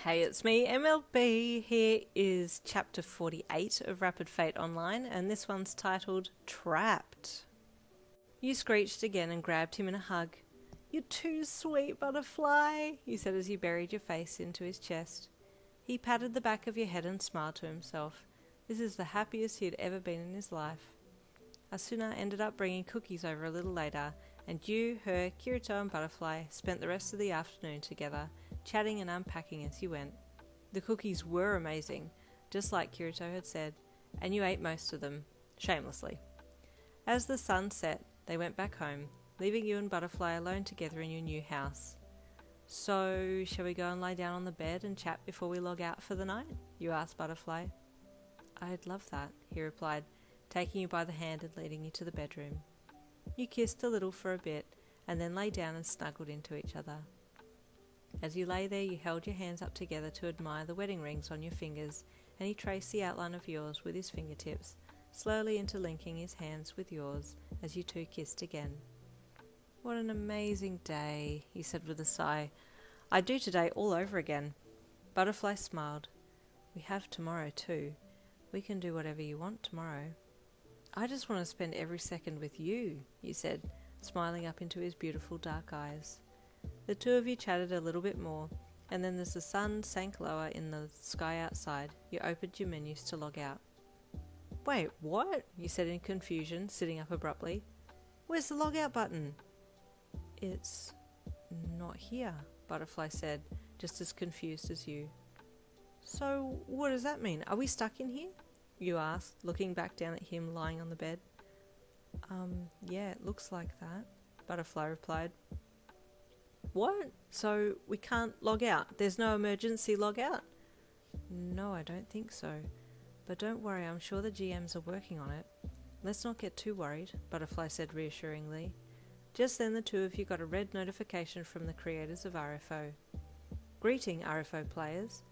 Hey, it's me, MLB. Here is chapter 48 of Rapid Fate Online, and this one's titled Trapped. You screeched again and grabbed him in a hug. "You're too sweet, Butterfly," you said as you buried your face into his chest. He patted the back of your head and smiled to himself. This is the happiest he had ever been in his life. Asuna ended up bringing cookies over a little later, and you, her, Kirito and Butterfly spent the rest of the afternoon together, chatting and unpacking as you went. The cookies were amazing, just like Kirito had said, and you ate most of them, shamelessly. As the sun set, they went back home, leaving you and Butterfly alone together in your new house. "So, shall we go and lie down on the bed and chat before we log out for the night?" you asked Butterfly. "I'd love that," he replied, taking you by the hand and leading you to the bedroom. You kissed a little for a bit, and then lay down and snuggled into each other. As you lay there, you held your hands up together to admire the wedding rings on your fingers, and he traced the outline of yours with his fingertips, slowly interlinking his hands with yours as you two kissed again. "What an amazing day," he said with a sigh. "I'd do today all over again." Butterfly smiled. "We have tomorrow too. We can do whatever you want tomorrow." "I just want to spend every second with you," you said, smiling up into his beautiful dark eyes. The two of you chatted a little bit more, and then as the sun sank lower in the sky outside, you opened your menus to log out. "Wait, what?" you said in confusion, sitting up abruptly. "Where's the log out button?" "It's not here," Butterfly said, just as confused as you. "So what does that mean? Are we stuck in here?" you asked, looking back down at him lying on the bed. Yeah, it looks like that," Butterfly replied. "What? So we can't log out? There's no emergency log out?" "No, I don't think so. But don't worry, I'm sure the GMs are working on it. Let's not get too worried," Butterfly said reassuringly. Just then the two of you got a red notification from the creators of RFO. "Greeting, RFO players.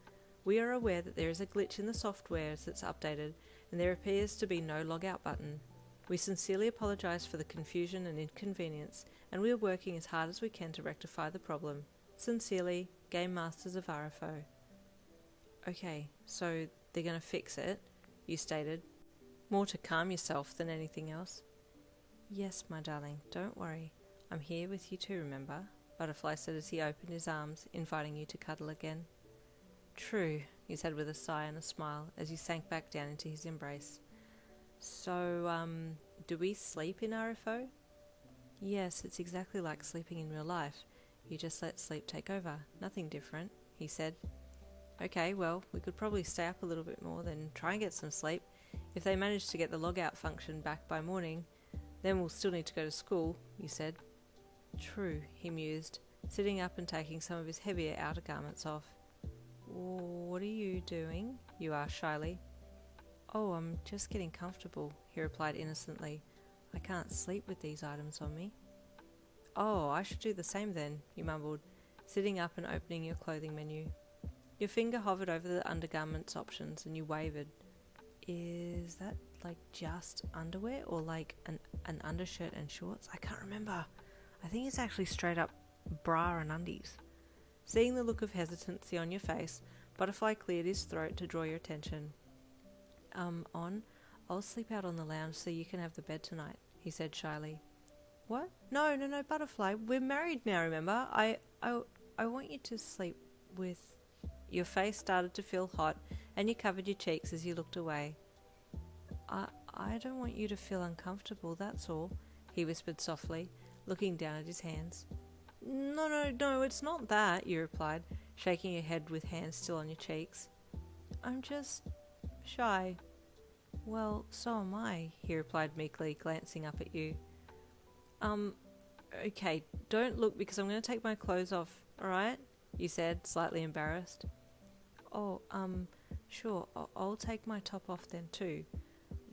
We are aware that there is a glitch in the software as it's updated, and there appears to be no logout button. We sincerely apologise for the confusion and inconvenience, and we are working as hard as we can to rectify the problem. Sincerely, Game Masters of RFO." "Okay, so they're going to fix it," you stated, more to calm yourself than anything else. "Yes, my darling, don't worry. I'm here with you too, remember?" Butterfly said as he opened his arms, inviting you to cuddle again. "True," you said with a sigh and a smile as you sank back down into his embrace. "So, do we sleep in RFO?" "Yes, it's exactly like sleeping in real life. You just let sleep take over. Nothing different," he said. "Okay, well, we could probably stay up a little bit more, then try and get some sleep. If they manage to get the logout function back by morning, then we'll still need to go to school," you said. "True," he mused, sitting up and taking some of his heavier outer garments off. "What are you doing?" you asked shyly. "Oh, I'm just getting comfortable," he replied innocently. "I can't sleep with these items on me." "Oh, I should do the same then," you mumbled, sitting up and opening your clothing menu. Your finger hovered over the undergarments options and you wavered. "Is that like just underwear or like an undershirt and shorts? I can't remember. I think it's actually straight up bra and undies." Seeing the look of hesitancy on your face, Butterfly cleared his throat to draw your attention. I'll sleep out on the lounge so you can have the bed tonight," he said shyly. "What? No, Butterfly. We're married now, remember? I want you to sleep with..." Your face started to feel hot, and you covered your cheeks as you looked away. I don't want you to feel uncomfortable, that's all," he whispered softly, looking down at his hands. No, it's not that," you replied, shaking your head with hands still on your cheeks. "I'm just shy." "Well, so am I," he replied meekly, glancing up at you. Okay, don't look because I'm going to take my clothes off, alright?" you said, slightly embarrassed. "Oh, sure, I'll take my top off then too,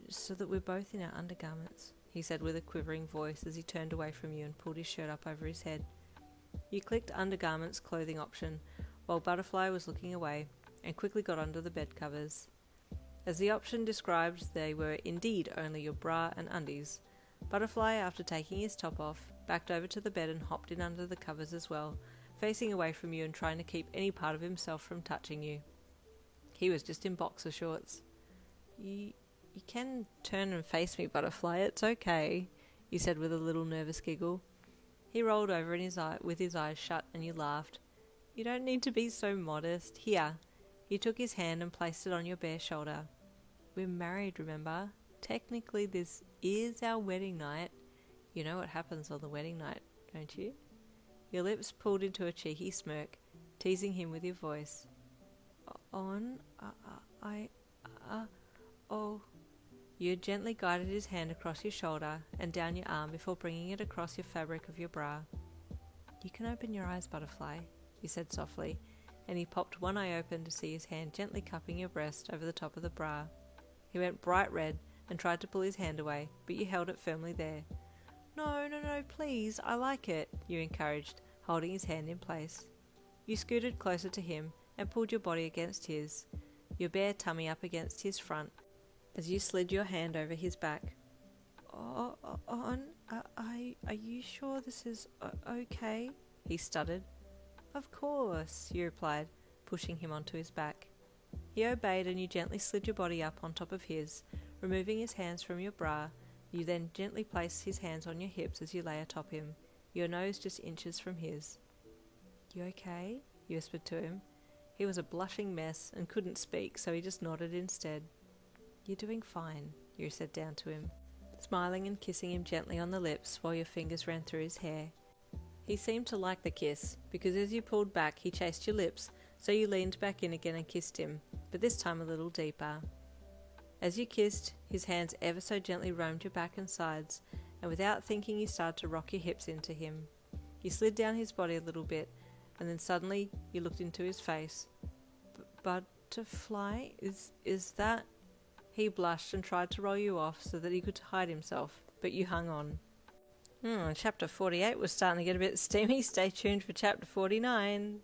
so that we're both in our undergarments," he said with a quivering voice as he turned away from you and pulled his shirt up over his head. You clicked undergarments clothing option while Butterfly was looking away and quickly got under the bed covers. As the option described, they were indeed only your bra and undies. Butterfly, after taking his top off, backed over to the bed and hopped in under the covers as well, facing away from you and trying to keep any part of himself from touching you. He was just in boxer shorts. You can turn and face me, Butterfly, it's okay, you said with a little nervous giggle. He rolled over in with his eyes shut, and you laughed. You don't need to be so modest. Here. He took his hand and placed it on your bare shoulder. We're married, remember? Technically, this is our wedding night. You know what happens on the wedding night, don't you? Your lips pulled into a cheeky smirk, teasing him with your voice. Oh. You gently guided his hand across your shoulder and down your arm before bringing it across your fabric of your bra. You can open your eyes, Butterfly, he said softly, and he popped one eye open to see his hand gently cupping your breast over the top of the bra. He went bright red and tried to pull his hand away, but you held it firmly there. No, please, I like it, you encouraged, holding his hand in place. You scooted closer to him and pulled your body against his, your bare tummy up against his front, as you slid your hand over his back. Are you sure this is okay? He stuttered. Of course, you replied, pushing him onto his back. He obeyed, and you gently slid your body up on top of his, removing his hands from your bra. You then gently placed his hands on your hips as you lay atop him, your nose just inches from his. You okay? You whispered to him. He was a blushing mess and couldn't speak, so he just nodded instead. You're doing fine, you said down to him, smiling and kissing him gently on the lips while your fingers ran through his hair. He seemed to like the kiss, because as you pulled back he chased your lips, so you leaned back in again and kissed him, but this time a little deeper. As you kissed, his hands ever so gently roamed your back and sides, and without thinking you started to rock your hips into him. You slid down his body a little bit, and then suddenly you looked into his face. Butterfly, is that... He blushed and tried to roll you off so that he could hide himself, but you hung on. Chapter 48 was starting to get a bit steamy. Stay tuned for chapter 49.